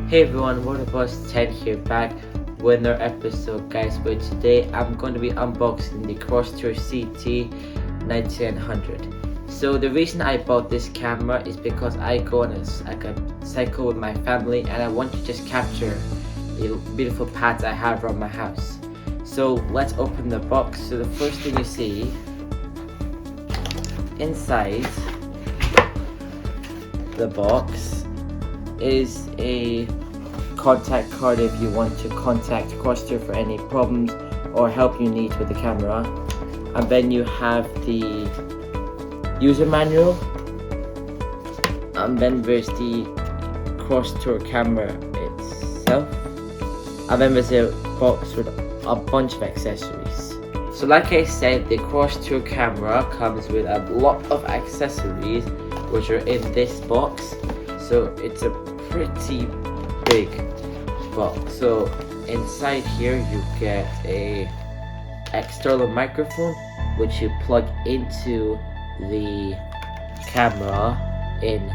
Hey everyone, Waterboss 10 here, back with another episode, guys. But today I'm going to be unboxing the Crosstour CT9900. So the reason I bought this camera is because I go on a cycle with my family, and I want to just capture the beautiful paths I have around my house. So let's open the box. So the first thing you see inside the box is a contact card if you want to contact Crosstour for any problems or help you need with the camera. And then you have the user manual, and then there's the Crosstour camera itself, and then there's a box with a bunch of accessories. So like I said, the Crosstour camera comes with a lot of accessories which are in this box. So it's a pretty big box. So inside here you get a external microphone which you plug into the camera in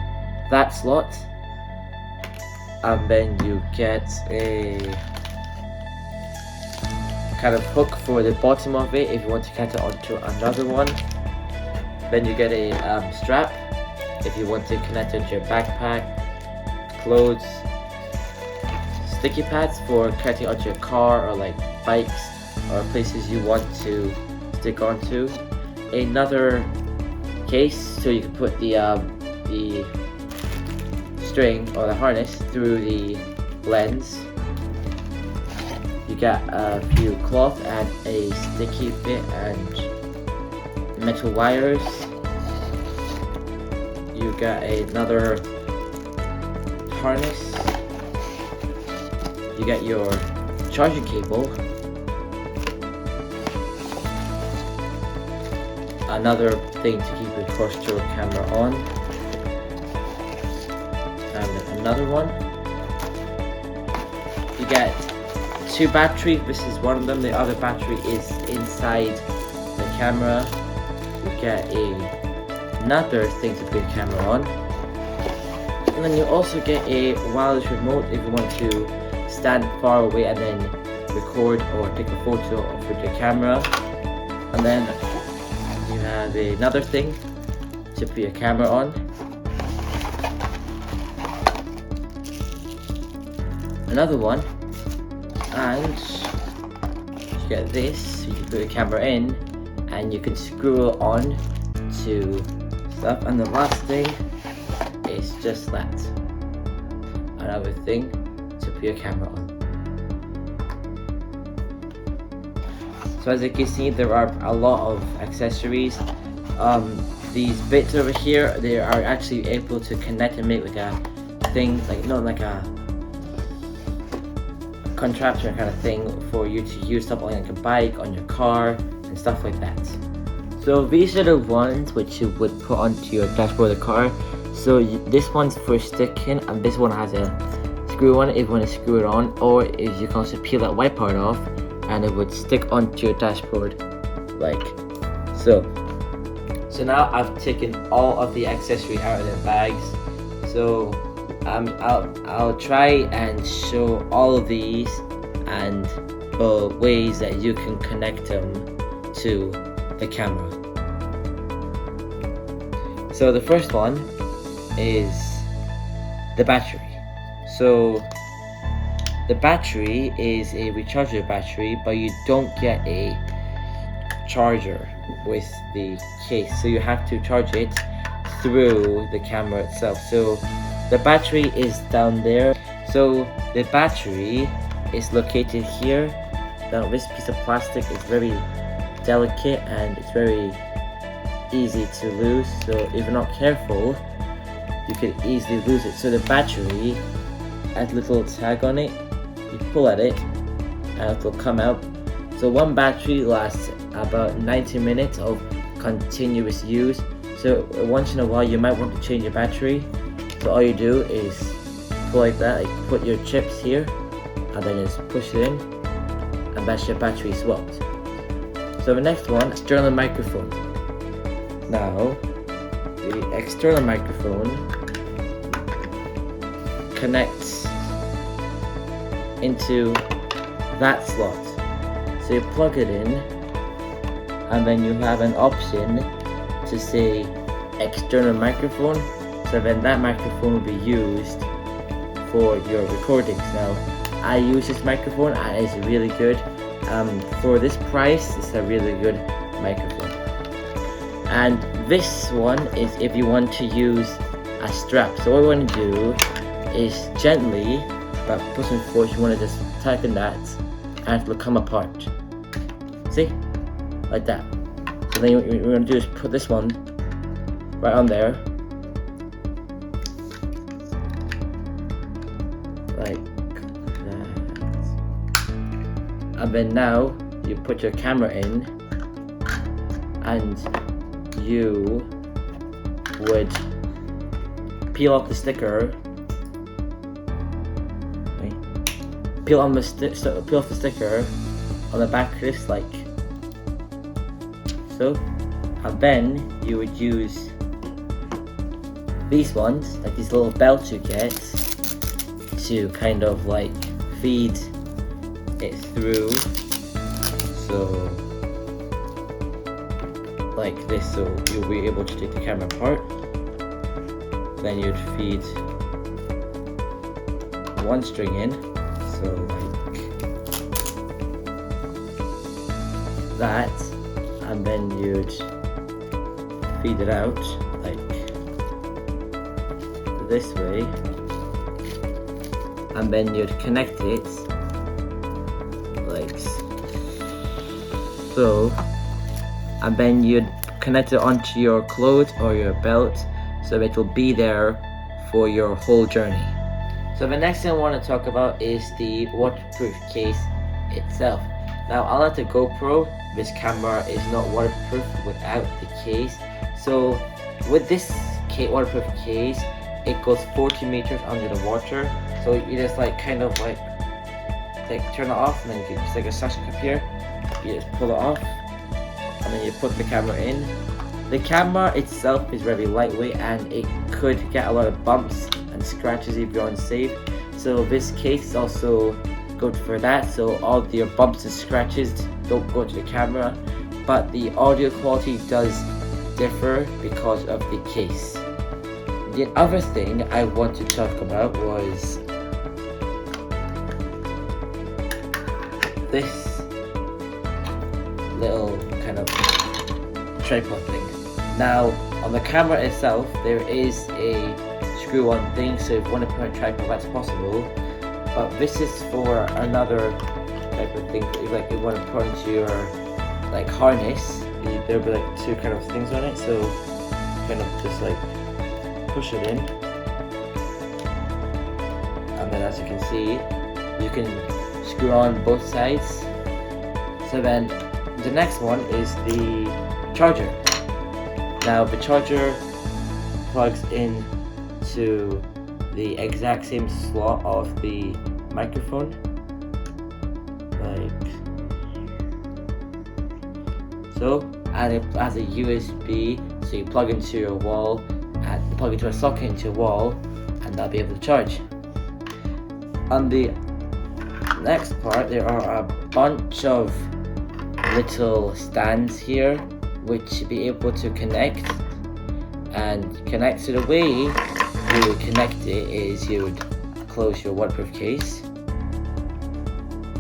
that slot, and then you get a kind of hook for the bottom of it if you want to connect it onto another one. Then you get a strap if you want to connect it to your backpack, clothes, sticky pads for connecting onto your car or like bikes or places you want to stick onto, another case so you can put the string or the harness through the lens. You got a few cloth and a sticky bit and metal wires. You got another harness. You got your charging cable, another thing to keep your Crosstour camera on, and another one. You get two batteries. This is one of them. The other battery is inside the camera. You get another thing to put your camera on, and then you also get a wireless remote if you want to stand far away and then record or take a photo of your camera. And then you have another thing to put your camera on, another one, and you get this so you can put your camera in and you can screw it on to stuff. And the last thing is just that, another thing to put your camera on. So as you can see, there are a lot of accessories. These bits over here, they are actually able to connect and make like a thing, like not like a contraption kind of thing for you to use stuff on like a bike, on your car, and stuff like that. So these are the ones which you would put onto your dashboard of the car. So this one's for sticking, and this one has a screw on it if you want to screw it on, or if you can also peel that white part off and it would stick onto your dashboard like so. So now I've taken all of the accessories out of their bags. So I'll try and show all of these and ways that you can connect them to the camera. So the first one is the battery. So the battery is a rechargeable battery, but you don't get a charger with the case, so you have to charge it through the camera itself. So the battery is down there. So the battery is located here. Now this piece of plastic is very delicate and it's very easy to lose, so if you're not careful you could easily lose it. So the battery has a little tag on it. You pull at it and it will come out. So one battery lasts about 90 minutes of continuous use. So once in a while you might want to change your battery. So all you do is pull like that, like put your chips here and then just push it in, and that's your battery swapped. So the next one, external microphone. Now the external microphone connects into that slot. So you plug it in, and then you have an option to say external microphone. So then that microphone will be used for your recordings. Now, I use this microphone and it's really good. For this price, it's a really good microphone. And this one is if you want to use a strap. So what we want to do is gently, but put some force, you want to just tighten that and it will come apart. See? Like that. So then what we're going to do is put this one right on there. Like that. And then now you put your camera in and you would peel off the sticker. Okay. Peel off the sticker on the back of this, like so. And then you would use these ones, like these little belts you get, to kind of like feed it through. So like this, so you'll be able to take the camera apart. Then you'd feed one string in, so like that, and then you'd feed it out like this way, and then you'd connect it like so, and then you'd connect it onto your clothes or your belt, so it will be there for your whole journey. So the next thing I want to talk about is the waterproof case itself. Now, unlike the GoPro, this camera is not waterproof without the case. So with this waterproof case, it goes 40 meters under the water. So you just like kind of like turn it off, and then you can just like a suction cup here. You just pull it off, and then you put the camera in. The camera itself is very lightweight and it could get a lot of bumps and scratches if you're unsafe. So this case is also good for that. So all your bumps and scratches don't go to the camera, but the audio quality does differ because of the case. The other thing I want to talk about was this little kind of tripod thing. Now, on the camera itself, there is a screw-on thing, so if you want to put a tripod, that's possible. But this is for another type of thing. If you want to put into your like harness, there'll be like two kind of things on it. So kind of just like push it in, and then as you can see, you can screw on both sides. So then the next one is the charger. Now the charger plugs in to the exact same slot of the microphone, like so, and it has a USB, so you plug into your wall, and plug into a socket into your wall, and that'll be able to charge. On the next part, there are a bunch of little stands here which should be able to connect and connect. So the way you would connect it is you would close your waterproof case,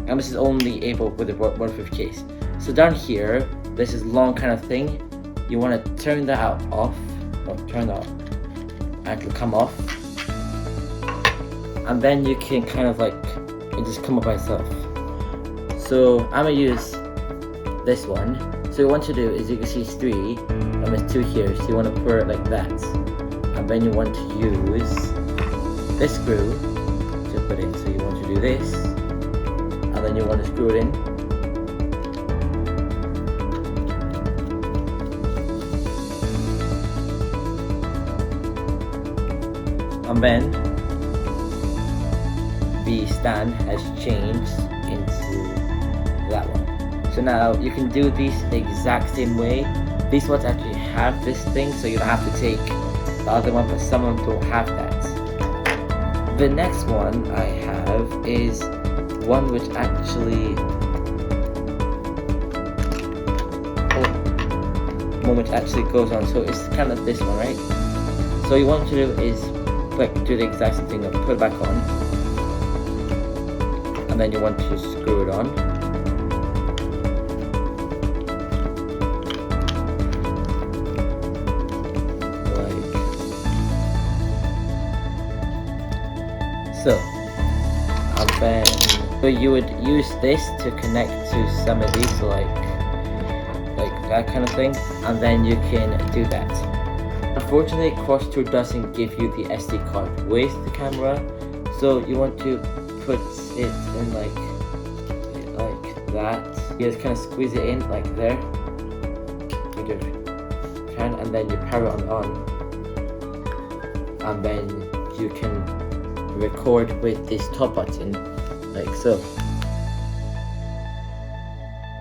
and this is only able with the waterproof case. So down here, this is long kind of thing. You want to turn that off, or turn that off, and it will come off, and then you can kind of like it just come up by itself. So I'm gonna use this one. So what you want to do is, you can see it's 3, and there's 2 here, so you want to put it like that, and then you want to use this screw to put in. So you want to do this, and then you want to screw it in, and then the stand has changed into that one. So now you can do these the exact same way. These ones actually have this thing, so you don't have to take the other one, but some of them don't have that. The next one I have is one which actually goes on. So it's kind of this one, right? So you want to do is do the exact same thing, put it back on, and then you want to screw it on. So, and then you would use this to connect to some of these, so like that kind of thing, and then you can do that. Unfortunately, Crosstour doesn't give you the SD card with the camera, so you want to put it in like that. You just kind of squeeze it in like there, and then you power it on, and then you can record with this top button like so,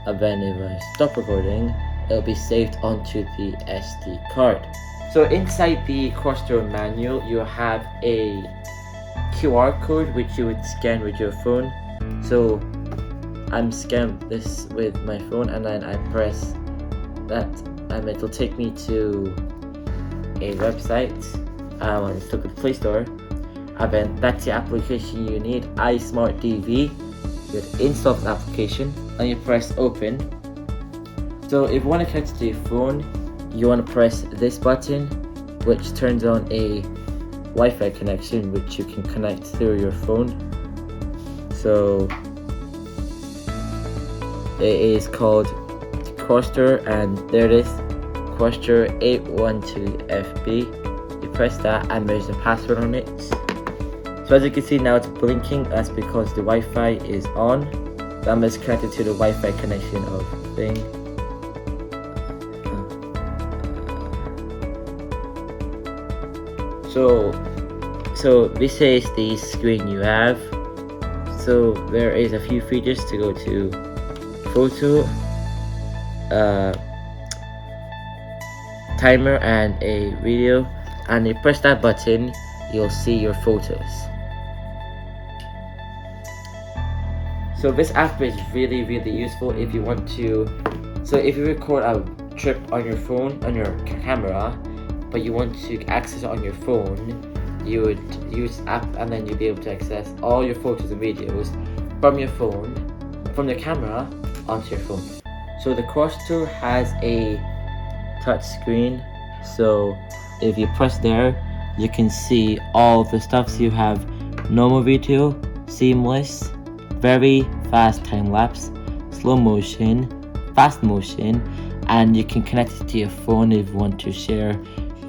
and then if I stop recording, it'll be saved onto the SD card. So inside the Crosstour manual, you have a QR code which you would scan with your phone. So I'm scanning this with my phone, and then I press that, and it'll take me to a website. Let's look at the Play Store. And then that's the application you need, iSmart TV. You would install the application and you press open. So if you want to connect to your phone, you want to press this button, which turns on a Wi-Fi connection which you can connect through your phone. So it is called Crosstour, and there it is, Crosstour 812FB. You press that and there's a password on it. So as you can see now it's blinking, that's because the Wi-Fi is on. I'm just connected to the Wi-Fi connection of the thing. So this is the screen you have. So there is a few features to go to: photo, timer, and a video. And you press that button, you'll see your photos. So this app is really useful if you want to. So if you record a trip on your phone, on your camera, but you want to access it on your phone, you would use the app, and then you'll be able to access all your photos and videos from your phone, from the camera onto your phone. So the Crosstour has a touch screen, so if you press there, you can see all the stuff. So you have normal video, seamless, very fast time lapse, slow motion, fast motion, and you can connect it to your phone if you want to share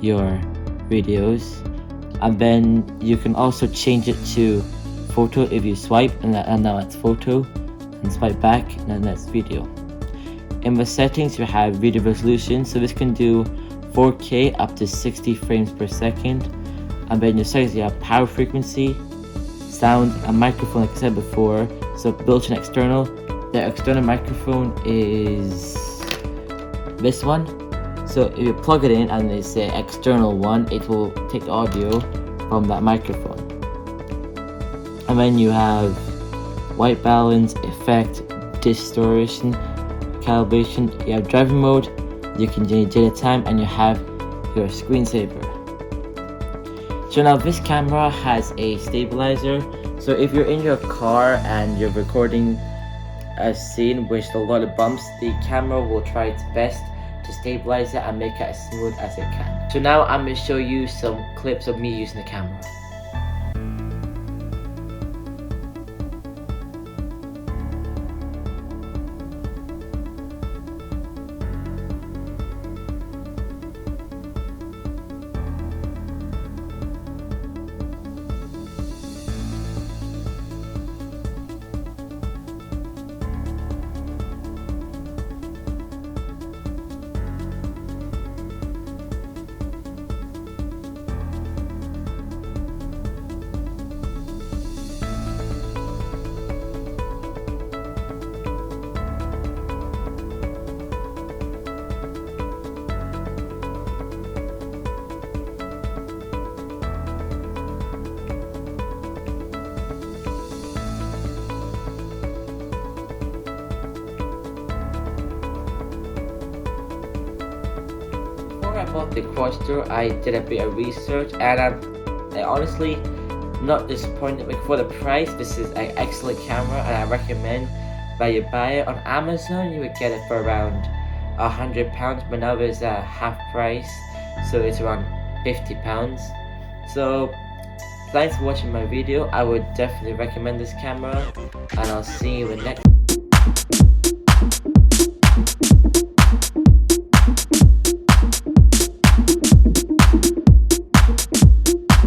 your videos. And then you can also change it to photo if you swipe, and now it's photo, and swipe back, and then that's video. In the settings you have video resolution, so this can do 4K up to 60 frames per second. And then your settings, you have power frequency, sound, and microphone like I said before. So built-in external, the external microphone is this one. So if you plug it in and it's the external one, it will take the audio from that microphone. And then you have white balance, effect, distortion, calibration. You have driving mode, you can change data time, and you have your screensaver. So now this camera has a stabilizer. So if you're in your car and you're recording a scene with a lot of bumps, the camera will try its best to stabilize it and make it as smooth as it can. So now I'm going to show you some clips of me using the camera. I bought the Crosstour, I did a bit of research, and I honestly not disappointed. Like, for the price, this is an excellent camera, and I recommend that you buy it. On Amazon you would get it for around £100, but now it's half price, so it's around £50. So thanks for watching my video. I would definitely recommend this camera, and I'll see you in the next